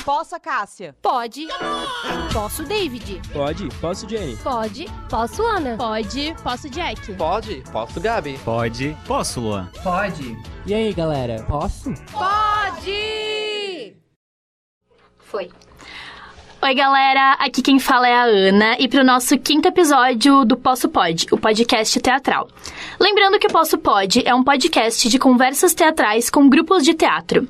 Posso, Cássia? Pode. Posso, David? Pode. Posso, Jenny? Pode. Posso, Ana? Pode. Posso, Jack? Pode. Posso, Gabi? Pode. Posso, Luan? Pode. E aí, galera? Posso? Pode! Foi. Oi, galera, aqui quem fala é a Ana e pro nosso 5º episódio do Posso Pode, o podcast teatral. Lembrando que o Posso Pode é um podcast de conversas teatrais com grupos de teatro.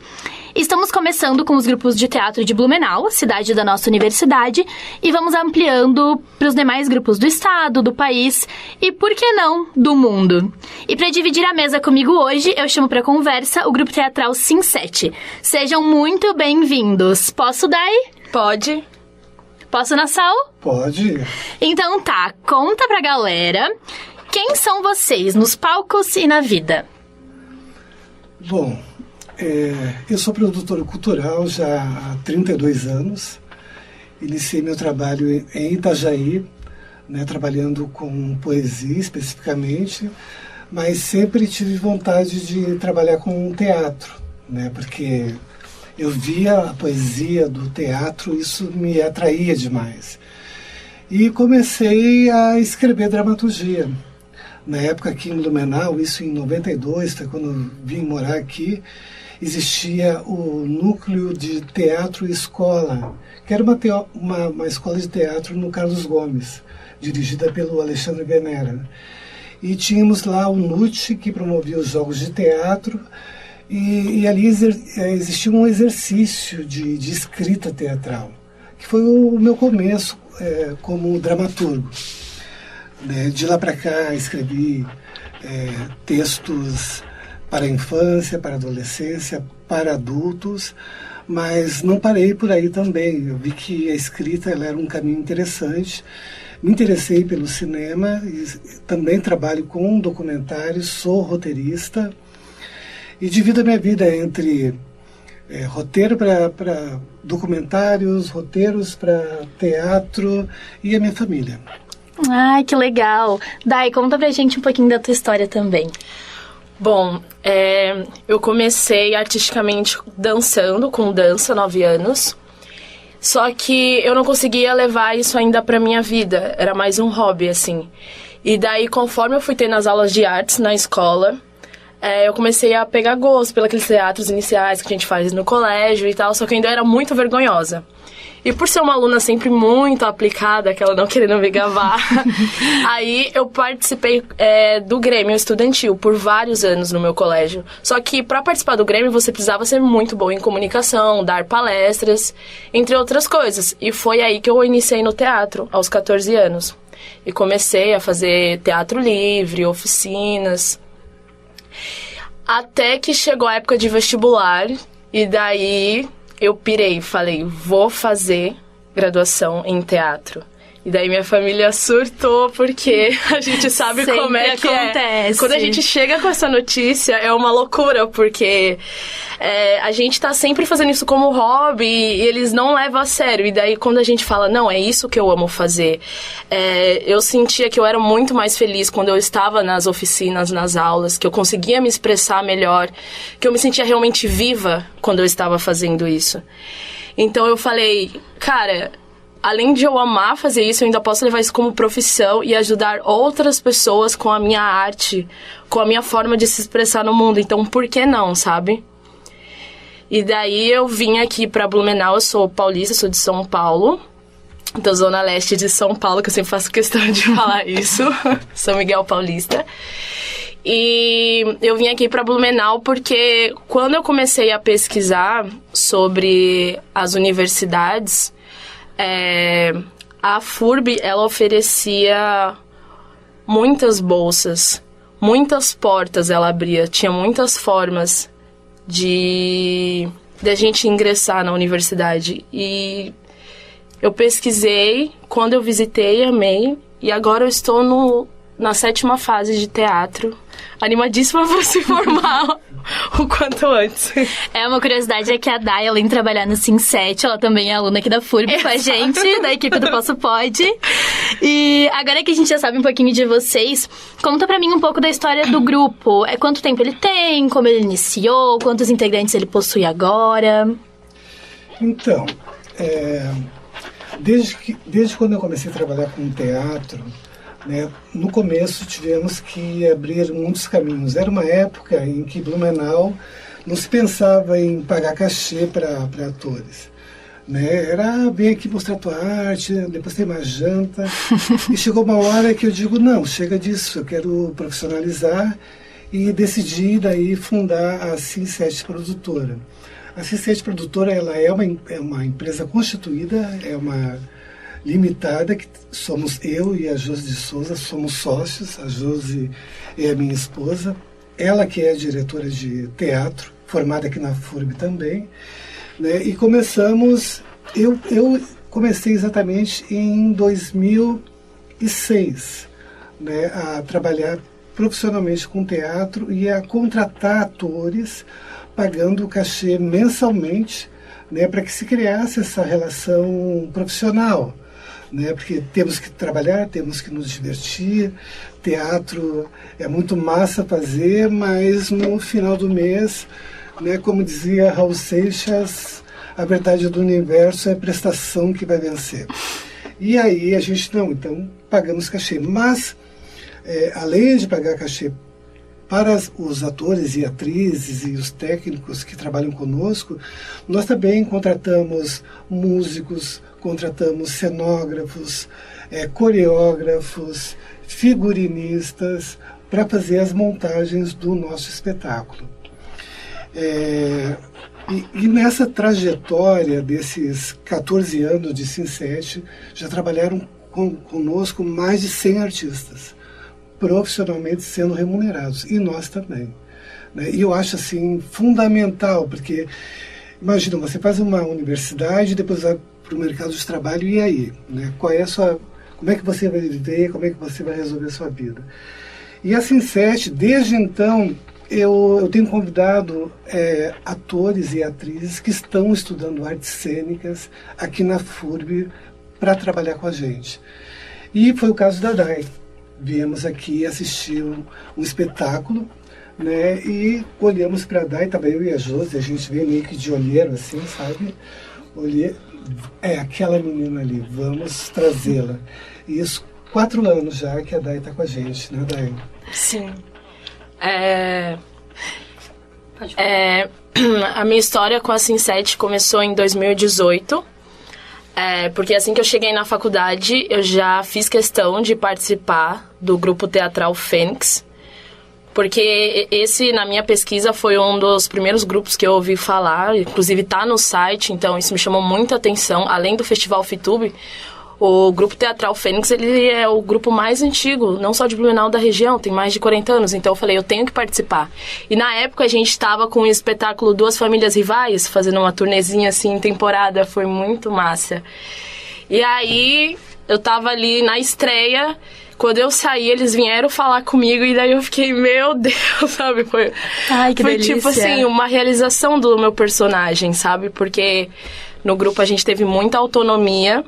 Estamos começando com os grupos de teatro de Blumenau, cidade da nossa universidade, e vamos ampliando para os demais grupos do estado, do país e, por que não, do mundo. E para dividir a mesa comigo hoje, eu chamo para conversa o grupo teatral Sim 7. Sejam muito bem-vindos. Posso, Dai? Pode. Posso, Nassau? Pode. Então tá, conta pra galera quem são vocês nos palcos e na vida. Bom, eu sou produtor cultural já há 32 anos. Iniciei meu trabalho em Itajaí, né, trabalhando com poesia especificamente, mas sempre tive vontade de trabalhar com teatro, né, porque eu via a poesia do teatro, isso me atraía demais. E comecei a escrever dramaturgia. Na época aqui em Blumenau, isso em 92, foi quando eu vim morar aqui, existia o Núcleo de Teatro e Escola, que era uma escola de teatro no Carlos Gomes, dirigida pelo Alexandre Venera. E tínhamos lá o NUT, que promovia os jogos de teatro, e ali existia um exercício de escrita teatral, que foi o meu começo como dramaturgo. De lá para cá escrevi textos para a infância, para a adolescência, para adultos, mas não parei por aí também. Eu vi que a escrita ela era um caminho interessante. Me interessei pelo cinema e também trabalho com documentários, sou roteirista e divido a minha vida entre roteiro para documentários, roteiros para teatro e a minha família. Ai, que legal. Dai, conta pra gente um pouquinho da tua história também. Bom, eu comecei artisticamente dançando, com dança, 9 anos. Só que eu não conseguia levar isso ainda pra minha vida. Era mais um hobby, assim. E daí, conforme eu fui tendo as aulas de artes na escola, eu comecei a pegar gosto pelos teatros iniciais que a gente faz no colégio e tal. Só que eu ainda era muito vergonhosa. E por ser uma aluna sempre muito aplicada, aquela não querendo me gabar, aí eu participei do Grêmio Estudantil por vários anos no meu colégio. Só que para participar do Grêmio você precisava ser muito boa em comunicação, dar palestras, entre outras coisas. E foi aí que eu iniciei no teatro, aos 14 anos. E comecei a fazer teatro livre, oficinas. Até que chegou a época de vestibular e daí eu pirei, falei, vou fazer graduação em teatro. E daí minha família surtou, porque a gente sabe sempre como é que acontece. Quando a gente chega com essa notícia, é uma loucura, porque a gente tá sempre fazendo isso como hobby e eles não levam a sério. E daí quando a gente fala, não, é isso que eu amo fazer. Eu sentia que eu era muito mais feliz quando eu estava nas oficinas, nas aulas, que eu conseguia me expressar melhor, que eu me sentia realmente viva quando eu estava fazendo isso. Então eu falei, cara, além de eu amar fazer isso, eu ainda posso levar isso como profissão e ajudar outras pessoas com a minha arte, com a minha forma de se expressar no mundo. Então, por que não, sabe? E daí eu vim aqui pra Blumenau, eu sou paulista, sou de São Paulo, da Zona Leste de São Paulo, que eu sempre faço questão de falar isso, São Miguel Paulista. E eu vim aqui para Blumenau porque quando eu comecei a pesquisar sobre as universidades, a FURB, ela oferecia muitas bolsas, muitas portas ela abria, tinha muitas formas de a gente ingressar na universidade. E eu pesquisei, quando eu visitei, amei, e agora eu estou na 7ª fase de teatro, animadíssima para se formar o quanto antes. Uma curiosidade é que a Day, além de trabalhar no Sim 7, ela também é aluna aqui da FURB com a gente, da equipe do Posso Pode. E agora que a gente já sabe um pouquinho de vocês, conta pra mim um pouco da história do grupo. Quanto tempo ele tem, como ele iniciou, quantos integrantes ele possui agora? Então, desde quando eu comecei a trabalhar com teatro, né, no começo tivemos que abrir muitos caminhos. Era uma época em que Blumenau não se pensava em pagar cachê para atores. Né? Era vem aqui mostrar tua arte, depois tem uma janta. E chegou uma hora que eu digo, não, chega disso, eu quero profissionalizar, e decidi daí fundar a Sin7 Produtora. A Sin7 Produtora ela é uma empresa constituída, é uma limitada, que somos eu e a Josi de Souza, somos sócios. A Josi é a minha esposa, ela que é diretora de teatro, formada aqui na FURB também, né? E começamos, eu comecei exatamente em 2006, né, a trabalhar profissionalmente com teatro e a contratar atores, pagando o cachê mensalmente, né, para que se criasse essa relação profissional. Né, porque temos que trabalhar, temos que nos divertir, teatro é muito massa fazer, mas no final do mês, né, como dizia Raul Seixas, a verdade do universo é a prestação que vai vencer. E aí a gente, então pagamos cachê, mas além de pagar cachê para os atores e atrizes e os técnicos que trabalham conosco, nós também contratamos músicos, contratamos cenógrafos, coreógrafos, figurinistas para fazer as montagens do nosso espetáculo. E nessa trajetória desses 14 anos de Sin7, já trabalharam conosco mais de 100 artistas, profissionalmente sendo remunerados, e nós também. Né? E eu acho assim fundamental, porque imagina, você faz uma universidade e depois vai para o mercado de trabalho, e aí? Né? Como é que você vai viver, como é que você vai resolver a sua vida? E a Sin7, desde então, eu tenho convidado atores e atrizes que estão estudando artes cênicas aqui na FURB para trabalhar com a gente. E foi o caso da Dai. Viemos aqui assistir um espetáculo, né, e olhamos para a Dai, estava eu e a Josi, a gente veio meio que de olheiro, assim, sabe? Olhei, aquela menina ali, vamos trazê-la. E isso, 4 anos já que a Dai está com a gente, né, Dai? Sim. A minha história com a Sin7 começou em 2018. Porque assim que eu cheguei na faculdade, eu já fiz questão de participar do grupo teatral Fênix, porque esse, na minha pesquisa, foi um dos primeiros grupos que eu ouvi falar, inclusive tá no site, então isso me chamou muita atenção. Além do Festival FITUB, o grupo teatral Fênix, ele é o grupo mais antigo, não só de Blumenau, da região, tem mais de 40 anos, então eu falei, eu tenho que participar. E na época a gente estava com o espetáculo Duas Famílias Rivais, fazendo uma turnezinha assim em temporada, foi muito massa. E aí eu tava ali na estreia, quando eu saí eles vieram falar comigo e daí eu fiquei, meu Deus, sabe? Ai, que delícia. Tipo assim, uma realização do meu personagem, sabe? Porque no grupo a gente teve muita autonomia.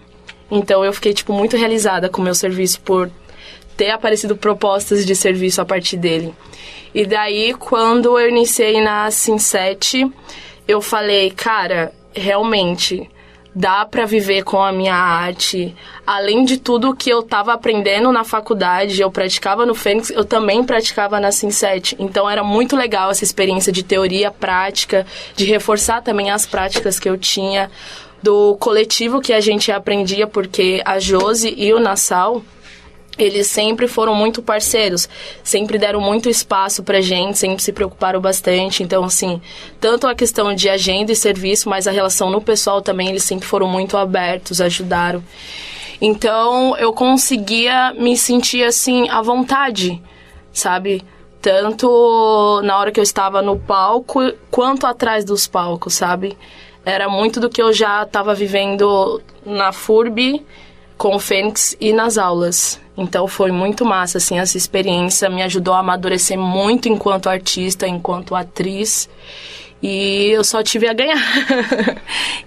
Então eu fiquei, muito realizada com o meu serviço por ter aparecido propostas de serviço a partir dele. E daí, quando eu iniciei na Sin7, eu falei, cara, realmente, dá pra viver com a minha arte. Além de tudo que eu tava aprendendo na faculdade, eu praticava no Fênix, eu também praticava na Sin7. Então era muito legal essa experiência de teoria, prática, de reforçar também as práticas que eu tinha, do coletivo que a gente aprendia, porque a Josi e o Nassau, eles sempre foram muito parceiros, sempre deram muito espaço pra gente, sempre se preocuparam bastante. Então, assim, tanto a questão de agenda e serviço, mas a relação no pessoal também, eles sempre foram muito abertos, ajudaram. Então, eu conseguia me sentir, assim, à vontade, sabe? Tanto na hora que eu estava no palco, quanto atrás dos palcos, sabe? Era muito do que eu já estava vivendo na FURB, com o Fênix e nas aulas. Então foi muito massa, assim, essa experiência me ajudou a amadurecer muito enquanto artista, enquanto atriz. E eu só tive a ganhar.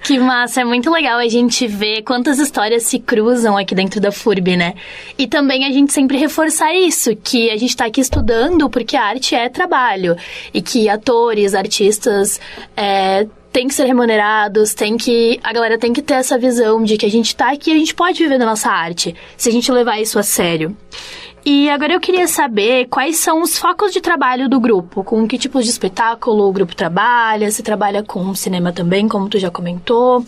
Que massa, é muito legal a gente ver quantas histórias se cruzam aqui dentro da FURB, né? E também a gente sempre reforçar isso, que a gente tá aqui estudando porque a arte é trabalho. E que atores, artistas, têm que ser remunerados, a galera tem que ter essa visão de que a gente tá aqui e a gente pode viver da nossa arte, se a gente levar isso a sério. E agora eu queria saber quais são os focos de trabalho do grupo, com que tipo de espetáculo o grupo trabalha, se trabalha com cinema também, como tu já comentou,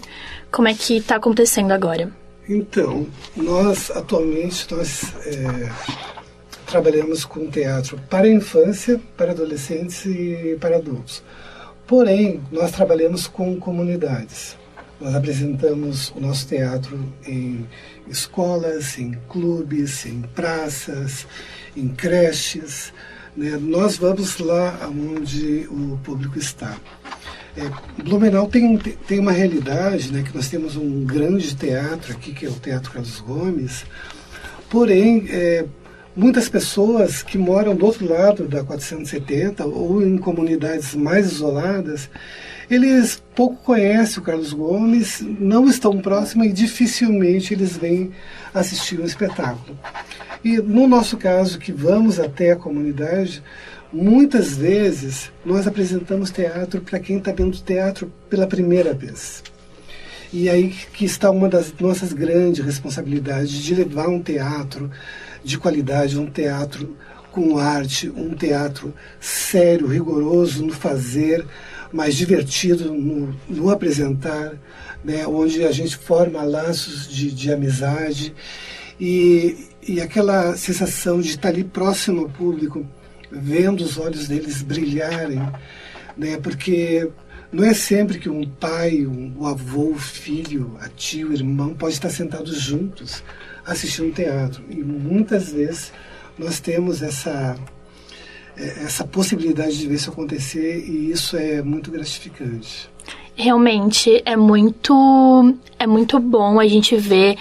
como é que tá acontecendo agora? Então, atualmente trabalhamos com teatro para a infância, para adolescentes e para adultos. Porém, nós trabalhamos com comunidades. Nós apresentamos o nosso teatro em escolas, em clubes, em praças, em creches, né? Nós vamos lá onde o público está. Blumenau tem uma realidade, né, que nós temos um grande teatro aqui, que é o Teatro Carlos Gomes, porém, muitas pessoas que moram do outro lado da 470 ou em comunidades mais isoladas, eles pouco conhecem o Carlos Gomes, não estão próximos e dificilmente eles vêm assistir um espetáculo. E no nosso caso, que vamos até a comunidade, muitas vezes nós apresentamos teatro para quem está vendo teatro pela primeira vez. E aí que está uma das nossas grandes responsabilidades de levar um teatro de qualidade, um teatro com arte, um teatro sério, rigoroso no fazer, mais divertido no apresentar, né, onde a gente forma laços de amizade e aquela sensação de estar ali próximo ao público, vendo os olhos deles brilharem, né, porque não é sempre que um pai, o avô, o filho, a tia, o irmão pode estar sentados juntos assistindo teatro. E muitas vezes nós temos essa possibilidade de ver isso acontecer e isso é muito gratificante. Realmente é muito bom a gente ver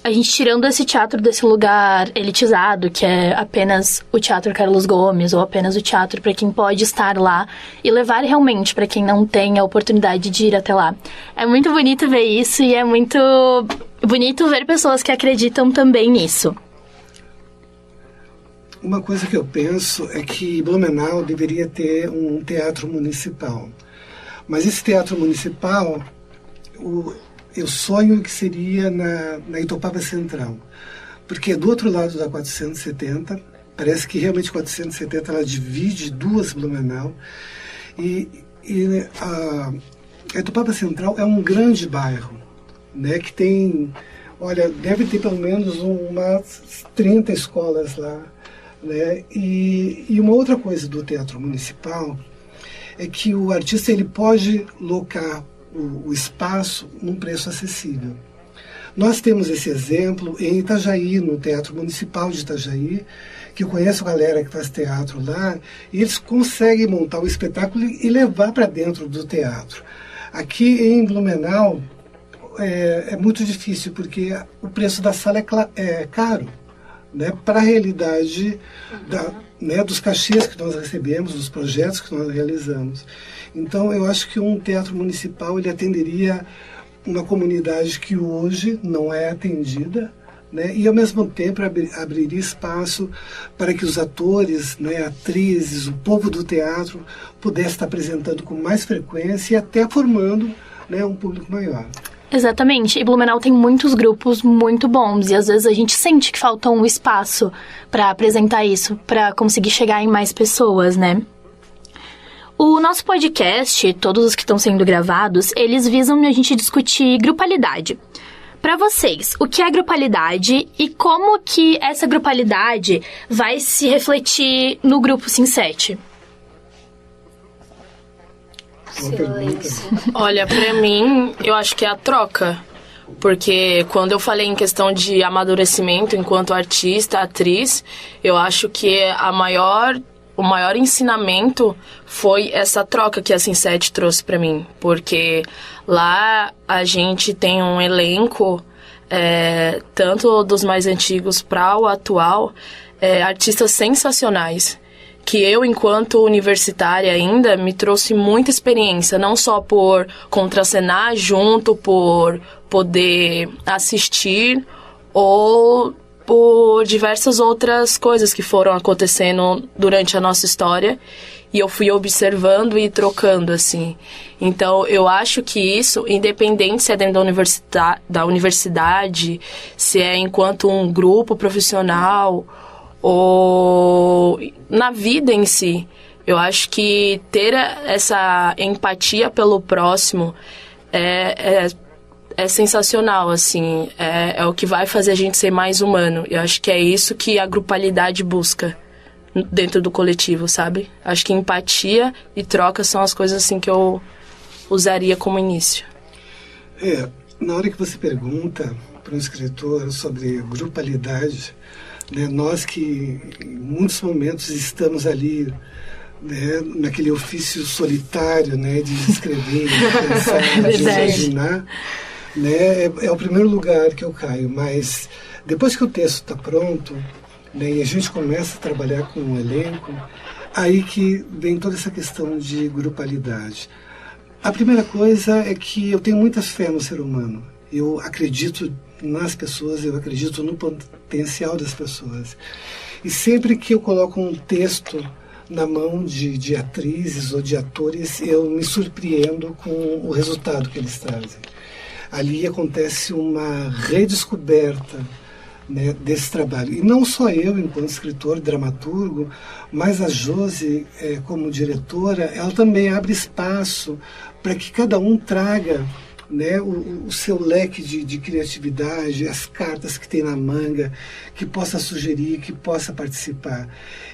a gente tirando esse teatro desse lugar elitizado, que é apenas o Teatro Carlos Gomes ou apenas o teatro para quem pode estar lá, e levar realmente para quem não tem a oportunidade de ir até lá. É muito bonito ver isso e é muito bonito ver pessoas que acreditam também nisso. Uma coisa que eu penso é que Blumenau deveria ter um teatro municipal. Mas esse teatro municipal, eu sonho que seria na Itopava Central. Porque do outro lado da 470, parece que realmente 470 ela divide duas Blumenau. E a Itopava Central é um grande bairro, né, que tem, olha, deve ter pelo menos umas 30 escolas lá. Né? E uma outra coisa do teatro municipal é que o artista ele pode locar o espaço num preço acessível. Nós temos esse exemplo em Itajaí, no Teatro Municipal de Itajaí, que eu conheço a galera que faz teatro lá, e eles conseguem montar o espetáculo e levar para dentro do teatro. Aqui em Blumenau é muito difícil, porque o preço da sala é caro. Né, para a realidade dos cachês que nós recebemos, dos projetos que nós realizamos. Então, eu acho que um teatro municipal ele atenderia uma comunidade que hoje não é atendida, né, e, ao mesmo tempo, abriria espaço para que os atores, né, atrizes, o povo do teatro pudesse estar apresentando com mais frequência e até formando, né, um público maior. Exatamente, e Blumenau tem muitos grupos muito bons e às vezes a gente sente que falta um espaço para apresentar isso, para conseguir chegar em mais pessoas, né? O nosso podcast, todos os que estão sendo gravados, eles visam a gente discutir grupalidade. Para vocês, o que é grupalidade e como que essa grupalidade vai se refletir no grupo Sim7? Olha, pra mim, eu acho que é a troca. Porque quando eu falei em questão de amadurecimento enquanto artista, atriz, eu acho que o maior ensinamento foi essa troca que a Sim7 trouxe pra mim. Porque lá a gente tem um elenco, tanto dos mais antigos para o atual, artistas sensacionais. Que eu, enquanto universitária ainda, me trouxe muita experiência, não só por contracenar junto, por poder assistir, ou por diversas outras coisas que foram acontecendo durante a nossa história. E eu fui observando e trocando, assim. Então, eu acho que isso, independente se é dentro da universidade, se é enquanto um grupo profissional ou na vida em si, eu acho que ter essa empatia pelo próximo é sensacional, assim. É o que vai fazer a gente ser mais humano. Eu acho que é isso que a grupalidade busca dentro do coletivo, sabe? Acho que empatia e troca são as coisas assim que eu usaria como início. Na hora que você pergunta para um escritor sobre grupalidade, né, nós que em muitos momentos estamos ali, né, naquele ofício solitário, né, de escrever, de pensar, de imaginar, né, é o primeiro lugar que eu caio. Mas depois que o texto está pronto, né, e a gente começa a trabalhar com um elenco, aí que vem toda essa questão de grupalidade. A primeira coisa é que eu tenho muita fé no ser humano. Eu acredito nas pessoas, eu acredito no potencial das pessoas. E sempre que eu coloco um texto na mão de atrizes ou de atores, eu me surpreendo com o resultado que eles trazem. Ali acontece uma redescoberta, né, desse trabalho. E não só eu, enquanto escritor, dramaturgo, mas a Josi, como diretora, ela também abre espaço para que cada um traga, né, o seu leque de criatividade, as cartas que tem na manga, que possa sugerir, que possa participar.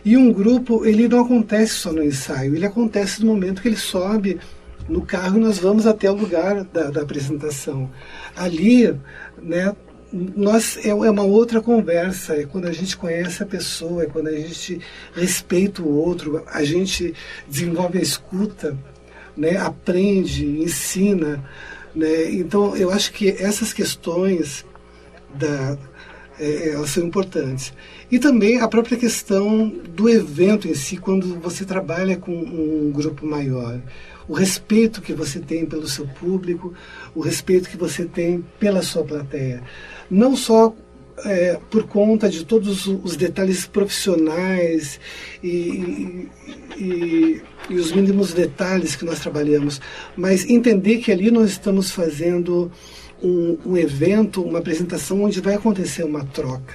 E um grupo, ele não acontece só no ensaio, ele acontece no momento que ele sobe no carro e nós vamos até o lugar da apresentação. Ali, né, é uma outra conversa, é quando a gente conhece a pessoa, é quando a gente respeita o outro, a gente desenvolve a escuta, né, aprende, ensina, né? Então eu acho que essas questões elas são importantes. E também a própria questão do evento em si, quando você trabalha com um grupo maior. O respeito que você tem pelo seu público, o respeito que você tem pela sua plateia. Não só por conta de todos os detalhes profissionais e os mínimos detalhes que nós trabalhamos, mas entender que ali nós estamos fazendo um evento, uma apresentação onde vai acontecer uma troca,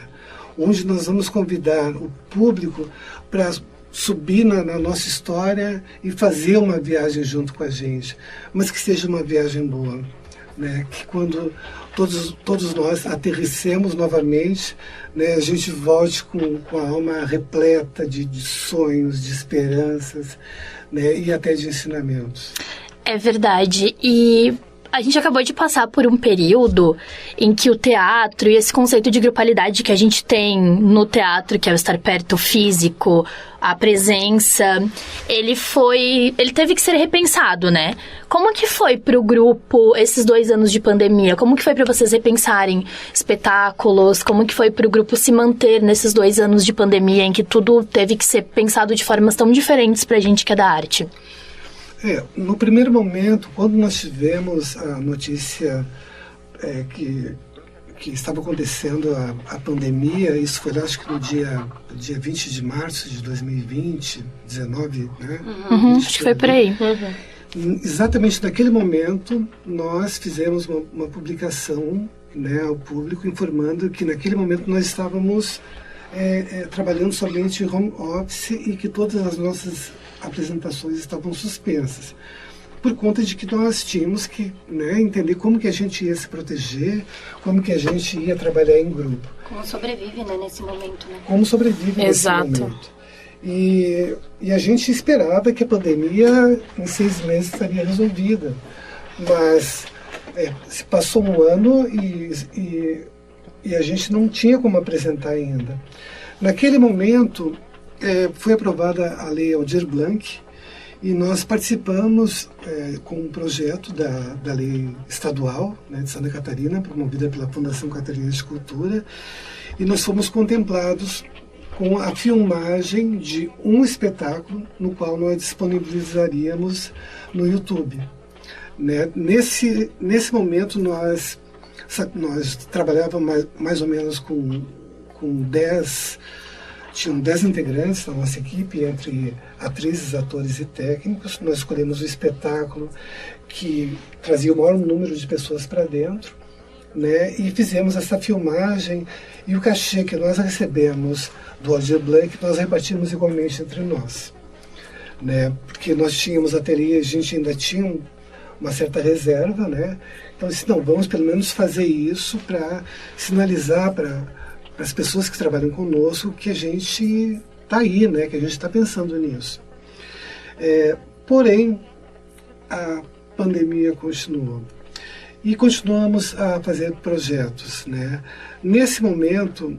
onde nós vamos convidar o público para subir na nossa história e fazer uma viagem junto com a gente, mas que seja uma viagem boa, né? Que quando todos nós aterrissemos novamente, né, a gente volte com a alma repleta de sonhos, de esperanças, né, e até de ensinamentos. É verdade. E a gente acabou de passar por um período em que o teatro e esse conceito de grupalidade que a gente tem no teatro, que é o estar perto físico, a presença, ele teve que ser repensado, né? Como que foi pro grupo esses 2 anos de pandemia? Como que foi para vocês repensarem espetáculos? Como que foi pro grupo se manter nesses 2 anos de pandemia em que tudo teve que ser pensado de formas tão diferentes pra gente que é da arte? No primeiro momento, quando nós tivemos a notícia que estava acontecendo a pandemia, isso foi, acho que no dia 20 de março de 2020, 19, né? Acho que foi por aí. Exatamente naquele momento, nós fizemos uma publicação, né, ao público, informando que naquele momento nós estávamos trabalhando somente em home office e que todas as nossas apresentações estavam suspensas, por conta de que nós tínhamos que, né, entender como que a gente ia se proteger, como que a gente ia trabalhar em grupo. Como sobrevive, né, nesse momento, né? Como sobrevive Exato. nesse momento. E a gente esperava que a pandemia em 6 meses estaria resolvida, mas se passou um ano e a gente não tinha como apresentar ainda. Naquele momento, foi aprovada a Lei Aldir Blanc e nós participamos com um projeto da Lei Estadual, né, de Santa Catarina, promovida pela Fundação Catarina de Cultura, e nós fomos contemplados com a filmagem de um espetáculo no qual nós disponibilizaríamos no YouTube. Né? Nesse momento, nós trabalhávamos mais ou menos com 10 tinham 10 integrantes na nossa equipe, entre atrizes, atores e técnicos. Nós escolhemos o espetáculo que trazia o maior número de pessoas para dentro, né? E fizemos essa filmagem, e o cachê que nós recebemos do Aldir Blanc, nós repartimos igualmente entre nós, né? Porque nós tínhamos ateliê, a gente ainda tinha uma certa reserva, né? Então, disse, não, vamos pelo menos fazer isso para sinalizar para as pessoas que trabalham conosco que a gente está aí, né? Que a gente está pensando nisso. Porém, a pandemia continuou. E continuamos a fazer projetos, né? Nesse momento,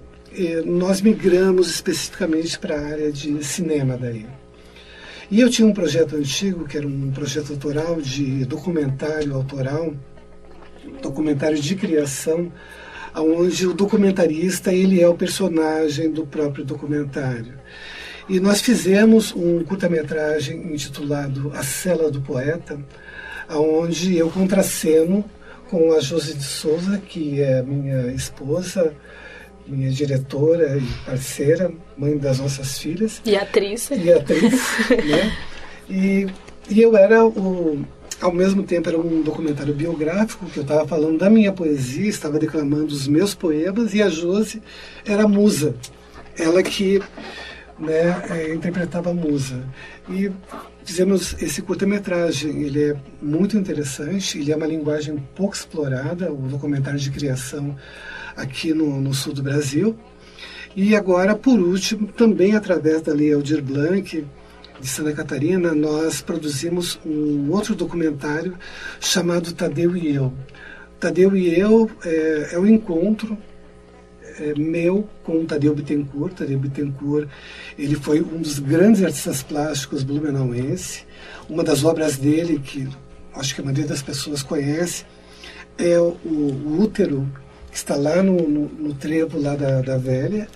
nós migramos especificamente para a área de cinema daí. E eu tinha um projeto antigo, que era um projeto autoral de documentário autoral, documentário de criação, onde o documentarista ele é o personagem do próprio documentário. E nós fizemos um curta-metragem intitulado A Cela do Poeta, onde eu contraceno com a Josi de Souza, que é minha esposa, minha diretora e parceira, mãe das nossas filhas. E atriz. Né? E eu era ao mesmo tempo era um documentário biográfico, que eu estava falando da minha poesia, estava declamando os meus poemas, e a Josi era a musa, ela que, né, interpretava a musa. E fizemos esse curta-metragem, ele é muito interessante, ele é uma linguagem pouco explorada, o documentário de criação aqui no sul do Brasil. E agora, por último, também através da Lei Aldir Blanc, de Santa Catarina, nós produzimos um outro documentário chamado Tadeu e Eu. Tadeu e Eu é um encontro meu com o Tadeu Bittencourt. Tadeu Bittencourt, ele foi um dos grandes artistas plásticos blumenauense. Uma das obras dele, que acho que a maioria das pessoas conhece, é o Útero, que está lá no trevo lá da Velha.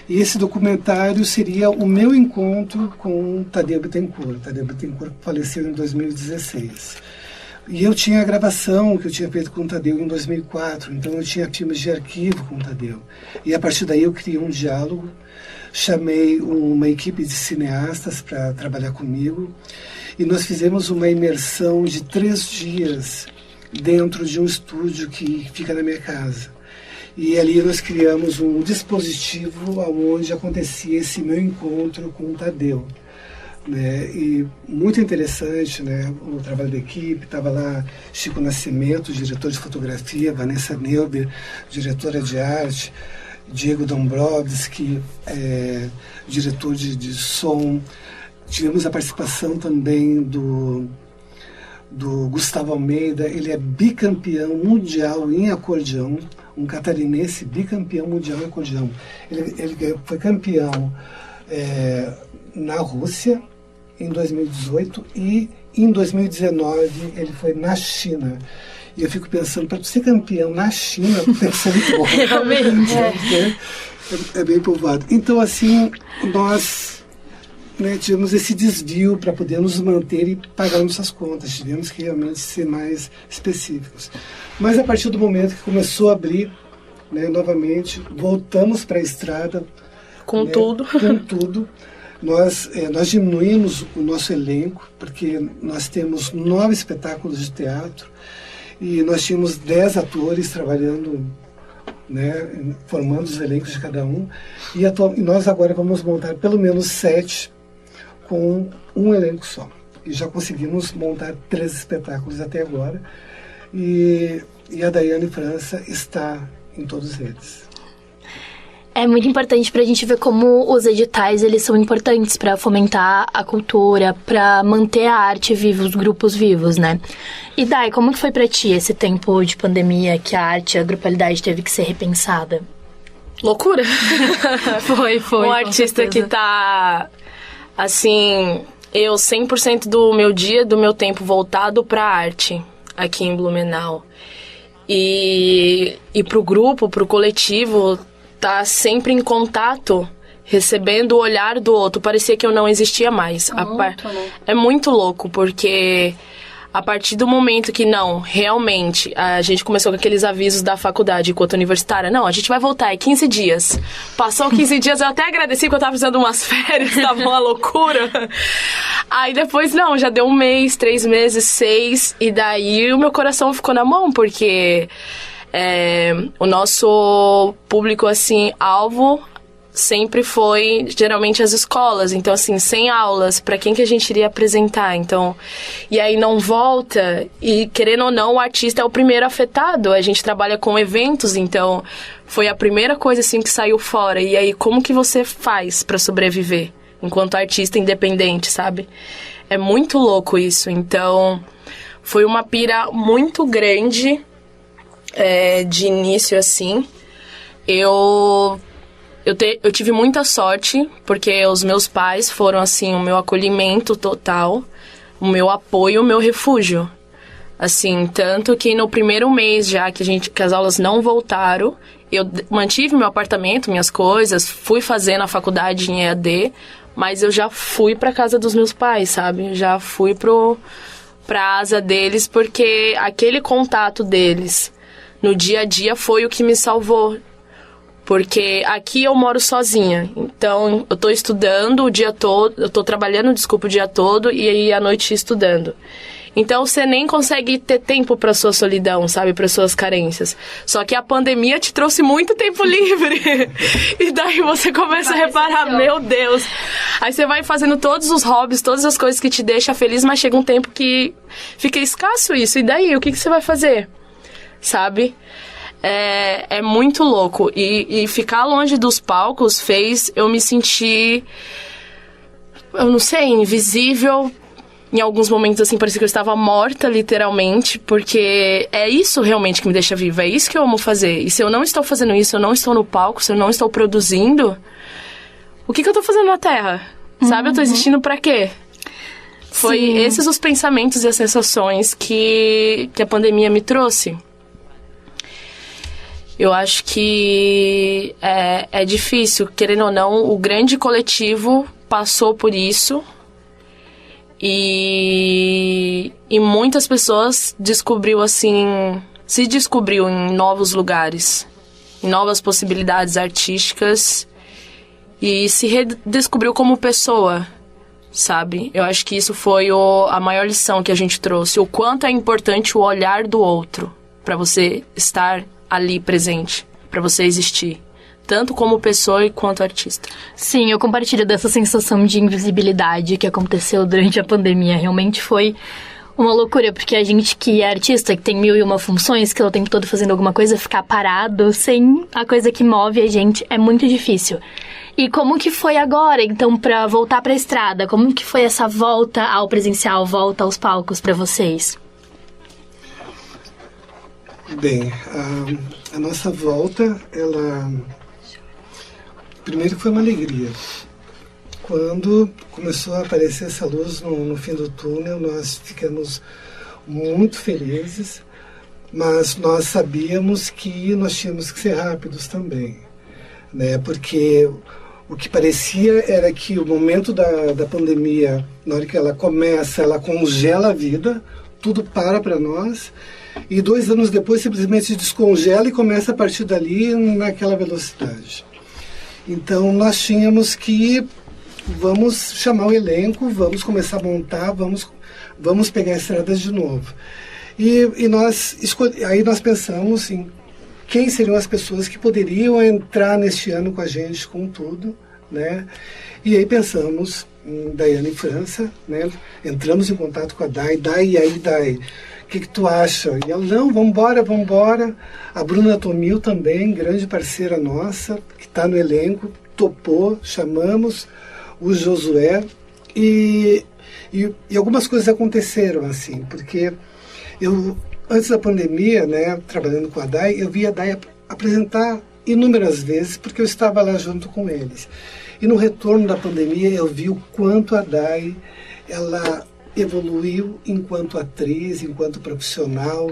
E esse documentário seria o meu encontro com Tadeu Bittencourt. Tadeu Bittencourt faleceu em 2016. E eu tinha a gravação que eu tinha feito com o Tadeu em 2004, então eu tinha filmes de arquivo com o Tadeu. E a partir daí eu criei um diálogo, chamei uma equipe de cineastas para trabalhar comigo, e nós fizemos uma imersão de 3 dias dentro de um estúdio que fica na minha casa. E ali nós criamos um dispositivo onde acontecia esse meu encontro com o Tadeu. Né? E muito interessante, né? O trabalho da equipe. Estava lá Chico Nascimento, diretor de fotografia, Vanessa Neuber, diretora de arte, Diego Dombrowski, diretor de som. Tivemos a participação também do Gustavo Almeida. Ele é bicampeão mundial em acordeão, um catarinense bicampeão mundial em acordeão. Ele foi campeão na Rússia em 2018 e em 2019 ele foi na China. E eu fico pensando, para ser campeão na China deve ser muito bom. Realmente. É bem povoado. Então, assim, nós, né, tivemos esse desvio para poder nos manter e pagar nossas contas. Tivemos que realmente ser mais específicos. Mas a partir do momento que começou a abrir, né, novamente, voltamos para a estrada. Com né, tudo. Com tudo. Nós diminuímos o nosso elenco, porque nós temos 9 espetáculos de teatro e nós tínhamos 10 atores trabalhando, né, formando os elencos de cada um. E nós agora vamos montar pelo menos 7 com um elenco só. E já conseguimos montar 3 espetáculos até agora. E a Daiane França está em todos eles. É muito importante pra gente ver como os editais, eles são importantes pra fomentar a cultura, pra manter a arte viva, os grupos vivos, né? E Dai, como que foi pra ti esse tempo de pandemia que a arte, a grupalidade teve que ser repensada? Loucura. Foi. Um artista que tá, assim, eu 100% do meu dia, do meu tempo voltado pra arte aqui em Blumenau. E pro grupo, pro coletivo, tá sempre em contato, recebendo o olhar do outro. Parecia que eu não existia mais. Muito, né? É muito louco, porque A partir do momento que, não, realmente, a gente começou com aqueles avisos da faculdade enquanto universitária. Não, a gente vai voltar, é 15 dias. Passou 15 dias, eu até agradeci porque eu tava precisando de umas férias, tava uma loucura. Aí depois, não, já deu 1 mês, 3 meses, 6. E daí o meu coração ficou na mão, porque o nosso público, assim, alvo sempre foi, geralmente, as escolas. Então, assim, sem aulas, pra quem que a gente iria apresentar? Então, e aí não volta, e querendo ou não, o artista é o primeiro afetado. A gente trabalha com eventos, então foi a primeira coisa, assim, que saiu fora. E aí, como que você faz pra sobreviver enquanto artista independente, sabe? É muito louco isso. Então, foi uma pira muito grande de início, assim. Eu tive muita sorte, porque os meus pais foram, assim, o meu acolhimento total, o meu apoio, o meu refúgio. Assim, tanto que no primeiro mês já que as aulas não voltaram, eu mantive meu apartamento, minhas coisas, fui fazer na faculdade em EAD, mas eu já fui pra casa dos meus pais, sabe? Já fui pra asa deles, porque aquele contato deles no dia a dia foi o que me salvou. Porque aqui eu moro sozinha, então eu tô estudando o dia todo, eu tô trabalhando, o dia todo, e aí à noite estudando. Então você nem consegue ter tempo pra sua solidão, sabe, para suas carências. Só que a pandemia te trouxe muito tempo livre. E daí você começa a reparar, meu Deus. Aí você vai fazendo todos os hobbies, todas as coisas que te deixam feliz, mas chega um tempo que fica escasso isso. E daí, o que você vai fazer? Sabe? É muito louco. E ficar longe dos palcos fez eu me sentir, eu não sei, invisível. Em alguns momentos, assim, parecia que eu estava morta, literalmente, porque é isso realmente que me deixa viva, é isso que eu amo fazer. E se eu não estou fazendo isso, eu não estou no palco, se eu não estou produzindo, o que eu estou fazendo na Terra? Sabe, eu estou existindo pra quê? Foi esses os pensamentos e as sensações que a pandemia me trouxe. Eu acho que é difícil, querendo ou não, o grande coletivo passou por isso e muitas pessoas se descobriu em novos lugares, em novas possibilidades artísticas e se redescobriu como pessoa, sabe? Eu acho que isso foi a maior lição que a gente trouxe, o quanto é importante o olhar do outro para você estar ali presente, para você existir, tanto como pessoa quanto artista. Sim, eu compartilho dessa sensação de invisibilidade que aconteceu durante a pandemia. Realmente foi uma loucura, porque a gente que é artista, que tem 1001 funções, que é o tempo todo fazendo alguma coisa, ficar parado sem a coisa que move a gente é muito difícil. E como que foi agora, então, pra voltar pra estrada? Como que foi essa volta ao presencial, volta aos palcos pra vocês? Bem, a nossa volta, ela... Primeiro foi uma alegria. Quando começou a aparecer essa luz no fim do túnel, nós ficamos muito felizes, mas nós sabíamos que nós tínhamos que ser rápidos também, né? Porque o que parecia era que o momento da pandemia, na hora que ela começa, ela congela a vida, tudo para nós, e 2 anos depois simplesmente descongela e começa a partir dali naquela velocidade. Então nós tínhamos que, vamos chamar o elenco, vamos começar a montar, vamos pegar estradas de novo. E aí nós pensamos em quem seriam as pessoas que poderiam entrar neste ano com a gente, com tudo, né? E aí pensamos em Daiane França, né? Entramos em contato com a Dai, o que tu acha? E ela, não, vambora. A Bruna Tomil também, grande parceira nossa, que está no elenco, topou, chamamos o Josué e algumas coisas aconteceram, assim, porque eu, antes da pandemia, né, trabalhando com a Dai, eu vi a Dai apresentar inúmeras vezes, porque eu estava lá junto com eles. E no retorno da pandemia eu vi o quanto a Dai, ela evoluiu enquanto atriz, enquanto profissional,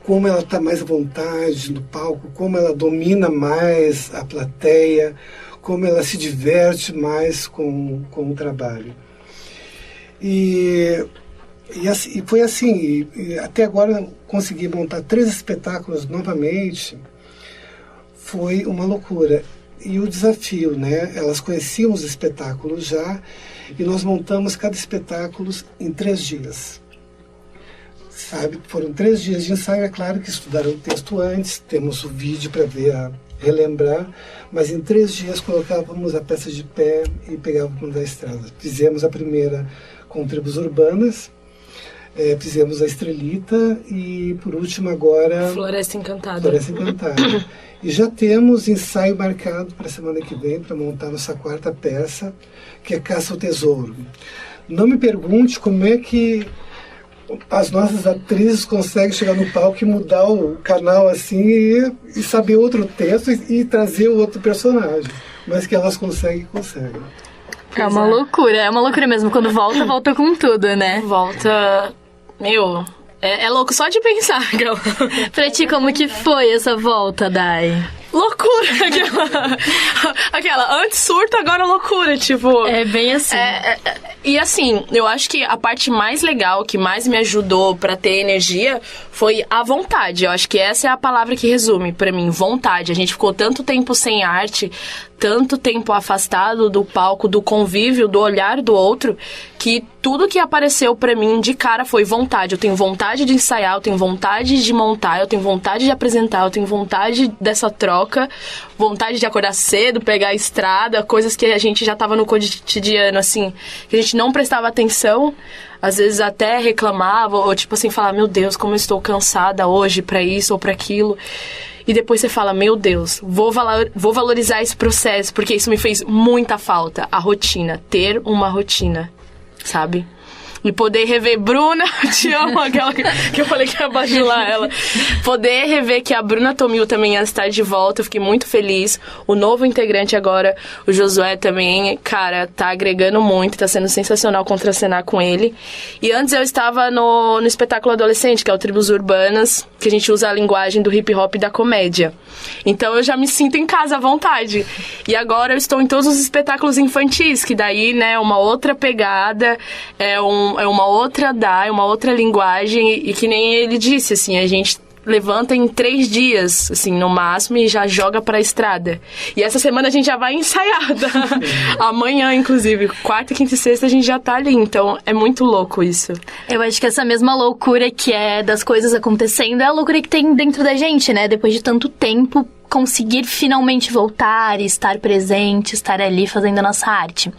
como ela está mais à vontade no palco, como ela domina mais a plateia, como ela se diverte mais com o trabalho. E E foi assim, e até agora consegui montar 3 espetáculos novamente, foi uma loucura. E o desafio, né? Elas conheciam os espetáculos já, e nós montamos cada espetáculo em 3 dias. Sabe? Foram 3 dias de ensaio, é claro que estudaram o texto antes, temos o vídeo para ver, relembrar, mas em 3 dias colocávamos a peça de pé e pegávamos da estrada. Fizemos a primeira com Tribos Urbanas, fizemos a Estrelita e, por último, agora... Floresta Encantada. Floresta Encantada. E já temos ensaio marcado para a semana que vem para montar nossa 4ª peça, que é Caça ao Tesouro. Não me pergunte como é que as nossas atrizes conseguem chegar no palco e mudar o canal assim e saber outro texto e trazer o outro personagem. Mas que elas conseguem. É uma loucura mesmo. Quando volta com tudo, né? Volta... Meu... É louco só de pensar, aquela. Pra ti, como que foi essa volta, Dai? Loucura! Aquela, antes surto, agora loucura, tipo... É bem assim. E assim, eu acho que a parte mais legal, que mais me ajudou pra ter energia, foi a vontade. Eu acho que essa é a palavra que resume pra mim, vontade. A gente ficou tanto tempo sem arte, tanto tempo afastado do palco, do convívio, do olhar do outro, que tudo que apareceu pra mim de cara foi vontade. Eu tenho vontade de ensaiar, eu tenho vontade de montar, eu tenho vontade de apresentar, eu tenho vontade dessa troca, vontade de acordar cedo, pegar a estrada, coisas que a gente já tava no cotidiano, assim, que a gente não prestava atenção, às vezes até reclamava, ou tipo assim, falava, meu Deus, como eu estou cansada hoje pra isso ou pra aquilo. E depois você fala, meu Deus, vou valorizar esse processo, porque isso me fez muita falta. A rotina, ter uma rotina, sabe? E poder rever Bruna, te amo, aquela que eu falei que ia bajular ela. Poder rever que a Bruna Tomil também ia estar de volta, eu fiquei muito feliz. O novo integrante agora, o Josué também, cara, tá agregando muito, tá sendo sensacional contracenar com ele. E antes eu estava no espetáculo adolescente, que é o Tribos Urbanas, que a gente usa a linguagem do hip hop e da comédia. Então eu já me sinto em casa à vontade. E agora eu estou em todos os espetáculos infantis, que daí, né, uma outra pegada, é uma outra uma outra linguagem, e que nem ele disse, assim, a gente levanta em 3 dias, assim, no máximo, e já joga pra estrada. E essa semana a gente já vai ensaiada. Amanhã, inclusive, 4ª, 5ª e 6ª a gente já tá ali, então é muito louco isso. Eu acho que essa mesma loucura que é das coisas acontecendo é a loucura que tem dentro da gente, né? Depois de tanto tempo, conseguir finalmente voltar, estar presente, estar ali fazendo a nossa arte.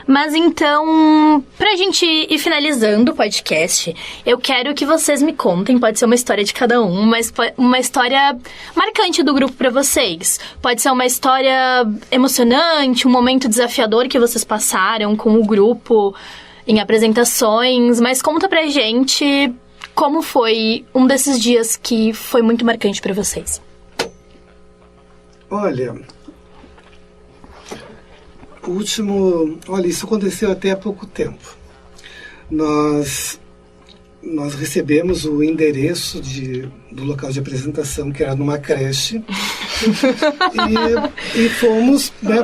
Mas então, pra gente ir finalizando o podcast, eu quero que vocês me contem, pode ser uma história de cada um, mas uma história marcante do grupo pra vocês. Pode ser uma história emocionante, um momento desafiador que vocês passaram com o grupo em apresentações, mas conta pra gente como foi um desses dias que foi muito marcante pra vocês. Olha... Olha, isso aconteceu até há pouco tempo. Nós recebemos o endereço do local de apresentação, que era numa creche, e fomos, né,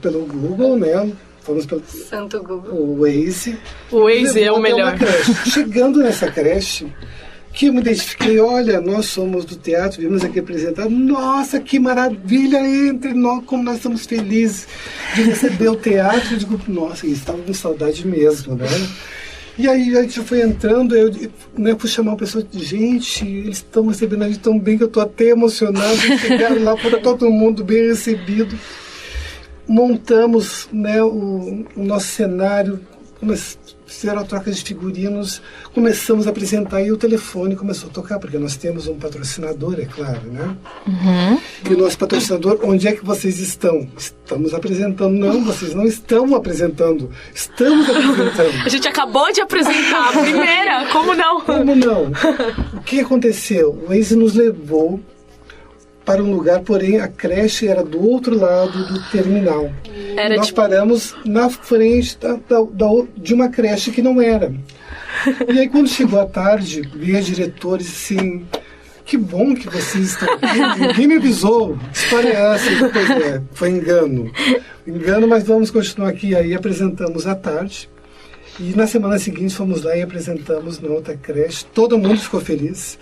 pelo Google, né? Fomos pelo Santo Google. O Waze. O Waze é o melhor. Chegando nessa creche, que eu me identifiquei, olha, nós somos do teatro, vimos aqui apresentar, nossa, que maravilha, entre nós, como nós estamos felizes de receber o teatro. Eu digo, nossa, eles estavam com saudade mesmo, né? E aí a gente foi entrando, eu, né, fui chamar uma pessoa, gente, eles estão recebendo a gente tão bem que eu estou até emocionado, chegaram lá, foram todo mundo bem recebido. Montamos, né, o nosso cenário, fizeram a troca de figurinos, começamos a apresentar e o telefone começou a tocar, porque nós temos um patrocinador, é claro, né? Uhum. E o nosso patrocinador, onde é que vocês estão? Estamos apresentando. Não, vocês não estão apresentando. Estamos apresentando. A gente acabou de apresentar a primeira, como não? Como não? O que aconteceu? O Waze nos levou para um lugar, porém a creche era do outro lado do terminal. Nós paramos na frente de uma creche que não era. E aí quando chegou a tarde, veio a diretora e disse assim, que bom que vocês estão aqui. Ninguém me avisou. História é essa. Pois é, foi engano. Engano, mas vamos continuar aqui. Aí apresentamos à tarde. E na semana seguinte fomos lá e apresentamos na outra creche. Todo mundo ficou feliz,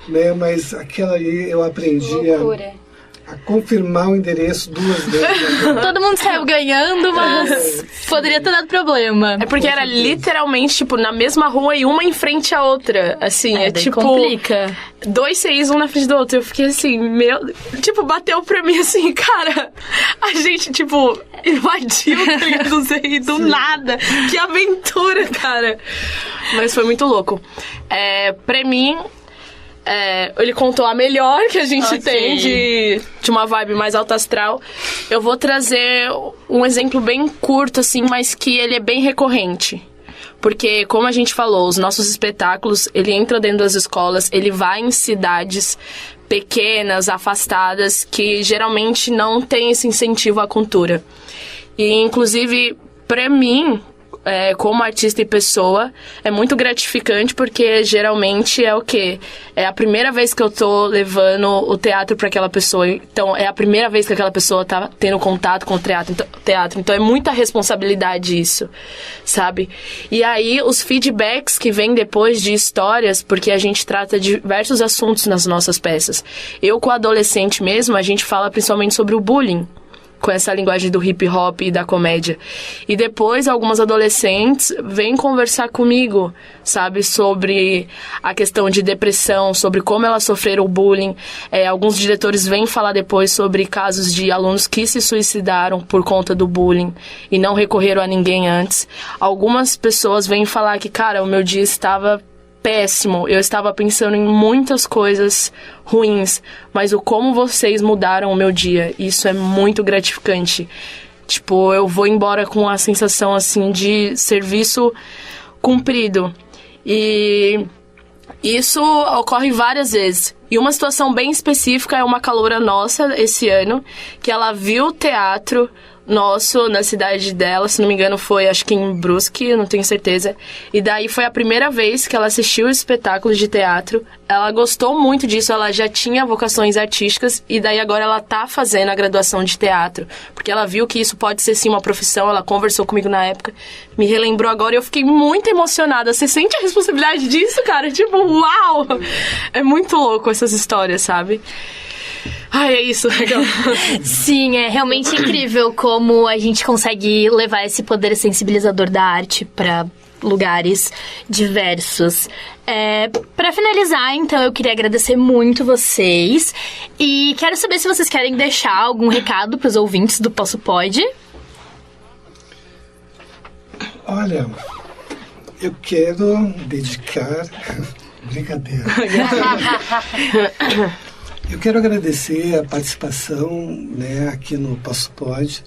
né? Mas aquela ali eu aprendi a confirmar o endereço 2 vezes. Todo mundo saiu ganhando, mas poderia ter dado problema. É porque era literalmente, tipo, na mesma rua e uma em frente à outra. Assim, daí tipo... complica. 2 CIs, um na frente do outro. Eu fiquei assim, tipo, bateu pra mim assim, cara, a gente, tipo, invadiu, tá ligado? O CI do nada. Que aventura, cara. Mas foi muito louco. Pra mim... ele contou a melhor que a gente tem de uma vibe mais alta astral. Eu vou trazer um exemplo bem curto, assim, mas que ele é bem recorrente. Porque, como a gente falou, os nossos espetáculos, ele entra dentro das escolas, ele vai em cidades pequenas, afastadas, que geralmente não tem esse incentivo à cultura. E, inclusive, pra mim... como artista e pessoa, é muito gratificante porque geralmente é o quê? É a primeira vez que eu tô levando o teatro pra aquela pessoa, então é a primeira vez que aquela pessoa tá tendo contato com o teatro, então é muita responsabilidade isso, sabe? E aí os feedbacks que vêm depois de histórias, porque a gente trata de diversos assuntos nas nossas peças. Eu com adolescente mesmo, a gente fala principalmente sobre o bullying, com essa linguagem do hip hop e da comédia. E depois, algumas adolescentes vêm conversar comigo, sabe, sobre a questão de depressão, sobre como elas sofreram bullying. Alguns diretores vêm falar depois sobre casos de alunos que se suicidaram por conta do bullying e não recorreram a ninguém antes. Algumas pessoas vêm falar que, cara, o meu dia estava péssimo, eu estava pensando em muitas coisas ruins, mas o como vocês mudaram o meu dia, isso é muito gratificante. Tipo, eu vou embora com a sensação, assim, de serviço cumprido. E isso ocorre várias vezes. E uma situação bem específica é uma caloura nossa esse ano, que ela viu o teatro nosso na cidade dela, se não me engano foi, acho que em Brusque, eu não tenho certeza. E daí foi a primeira vez que ela assistiu o espetáculo de teatro. Ela gostou muito disso, ela já tinha vocações artísticas e daí agora ela tá fazendo a graduação de teatro, porque ela viu que isso pode ser sim uma profissão, ela conversou comigo na época, me relembrou agora e eu fiquei muito emocionada. Você sente a responsabilidade disso, cara? Tipo, uau! É muito louco essas histórias, sabe? Ai, é isso, legal. Sim, é realmente incrível como a gente consegue levar esse poder sensibilizador da arte para lugares diversos. Para finalizar, então, eu queria agradecer muito vocês e quero saber se vocês querem deixar algum recado para os ouvintes do Posso Pode. Olha, eu quero dedicar... Brincadeira. Eu quero agradecer a participação, né, aqui no Posso Pode.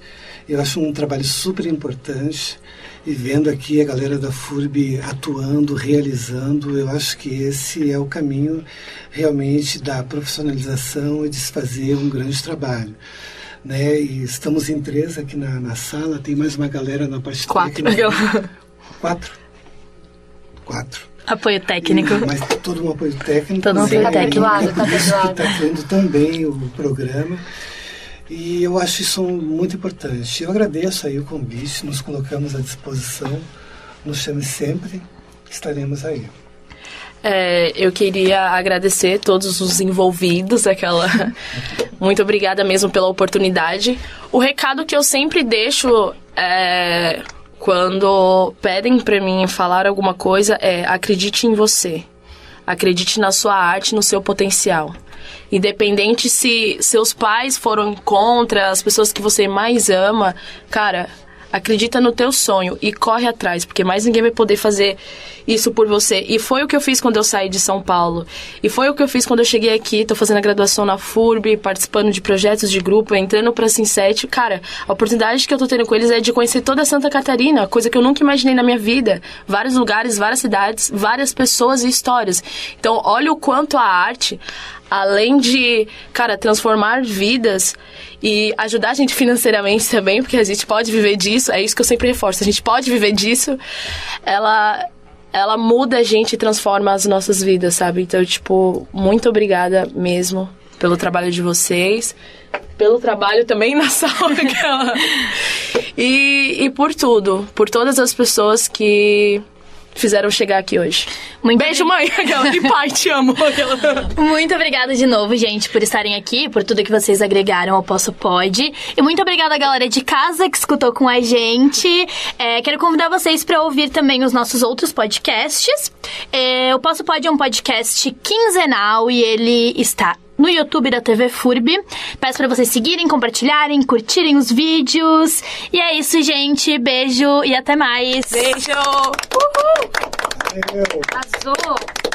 Eu acho um trabalho super importante e vendo aqui a galera da FURB atuando, realizando, eu acho que esse é o caminho realmente da profissionalização e de se fazer um grande trabalho. Né? E estamos em 3 aqui na sala, tem mais uma galera na parte 4. técnica. 4. Apoio técnico. Mas todo um apoio técnico. Todo um apoio técnico. Por isso que está vendo também o programa. E eu acho isso muito importante. Eu agradeço aí o convite, nos colocamos à disposição. Nos chame sempre, estaremos aí. Eu queria agradecer todos os envolvidos, muito obrigada mesmo pela oportunidade. O recado que eu sempre deixo quando pedem pra mim falar alguma coisa acredite em você. Acredite na sua arte, no seu potencial. Independente se seus pais foram contra, as pessoas que você mais ama, cara, acredita no teu sonho e corre atrás, porque mais ninguém vai poder fazer isso por você. E foi o que eu fiz quando eu saí de São Paulo. E foi o que eu fiz quando eu cheguei aqui, tô fazendo a graduação na FURB, participando de projetos de grupo, entrando pra Sinsete. Cara, a oportunidade que eu tô tendo com eles é de conhecer toda Santa Catarina, coisa que eu nunca imaginei na minha vida. Vários lugares, várias cidades, várias pessoas e histórias. Então, olha o quanto a arte, além de, cara, transformar vidas e ajudar a gente financeiramente também, porque a gente pode viver disso, é isso que eu sempre reforço, a gente pode viver disso, ela muda a gente e transforma as nossas vidas, sabe? Então, tipo, muito obrigada mesmo pelo trabalho de vocês, pelo trabalho também na sala. e por tudo. Por todas as pessoas que fizeram chegar aqui hoje. Beijo, mãe! E pai, te amo! Muito obrigada de novo, gente, por estarem aqui, por tudo que vocês agregaram ao Posso Pode. E muito obrigada à galera de casa que escutou com a gente. Quero convidar vocês para ouvir também os nossos outros podcasts. O Posso Pode é um podcast quinzenal e ele está no YouTube da TV FURB. Peço pra vocês seguirem, compartilharem, curtirem os vídeos. E é isso, gente. Beijo e até mais. Beijo! Valeu. Arrasou!